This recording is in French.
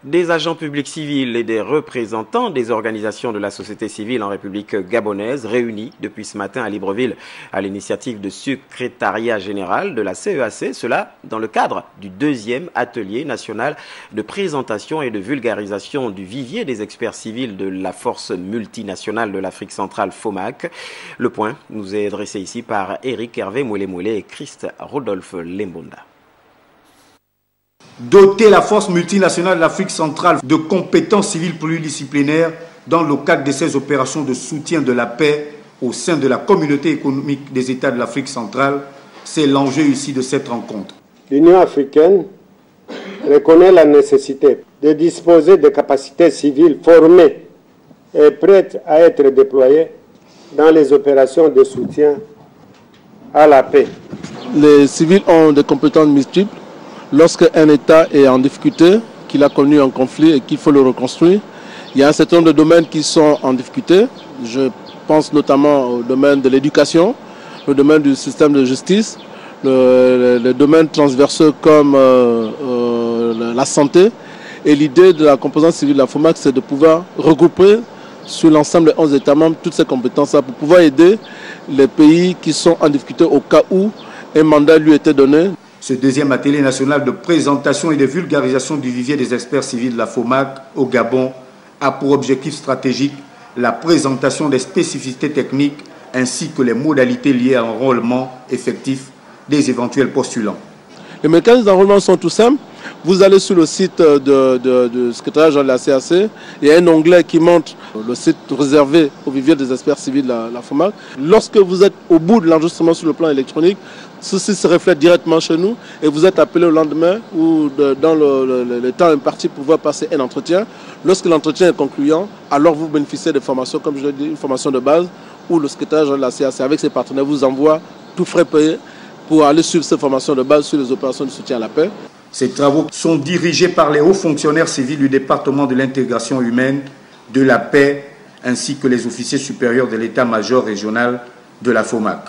Des agents publics civils et des représentants des organisations de la société civile en République gabonaise réunis depuis ce matin à Libreville à l'initiative du secrétariat général de la CEAC, cela dans le cadre du 2e atelier national de présentation et de vulgarisation du vivier des experts civils de la force multinationale de l'Afrique centrale FOMAC. Le point nous est adressé ici par Eric Hervé Mouele et Christ Rodolphe Lembonda. Doter la force multinationale de l'Afrique centrale de compétences civiles pluridisciplinaires dans le cadre de ses opérations de soutien de la paix au sein de la communauté économique des États de l'Afrique centrale, c'est l'enjeu ici de cette rencontre. L'Union africaine reconnaît la nécessité de disposer de capacités civiles formées et prêtes à être déployées dans les opérations de soutien à la paix. Les civils ont des compétences multiples. Lorsqu'un État est en difficulté, qu'il a connu un conflit et qu'il faut le reconstruire, il y a un certain nombre de domaines qui sont en difficulté. Je pense notamment au domaine de l'éducation, le domaine du système de justice, les domaines transversaux comme la santé. Et l'idée de la composante civile de la FOMAC, c'est de pouvoir regrouper sur l'ensemble des 11 États membres toutes ces compétences-là pour pouvoir aider les pays qui sont en difficulté au cas où un mandat lui était donné. Ce 2e atelier national de présentation et de vulgarisation du vivier des experts civils de la FOMAC au Gabon a pour objectif stratégique la présentation des spécificités techniques ainsi que les modalités liées à l'enrôlement effectif des éventuels postulants. Les mécanismes d'enrôlement sont tout simples. Vous allez sur le site du secrétariat général de la CAC, il y a un onglet qui montre le site réservé au vivier des experts civils de la FOMAC. Lorsque vous êtes au bout de l'enregistrement sur le plan électronique, ceci se reflète directement chez nous et vous êtes appelé au lendemain ou dans le temps imparti pour pouvoir passer un entretien. Lorsque l'entretien est concluant, alors vous bénéficiez de formations, comme je l'ai dit, une formation de base où le secrétariat général de la CAC avec ses partenaires vous envoie tout frais payé pour aller suivre ces formations de base sur les opérations de soutien à la paix. Ces travaux sont dirigés par les hauts fonctionnaires civils du département de l'intégration humaine, de la paix, ainsi que les officiers supérieurs de l'état-major régional de la FOMAC.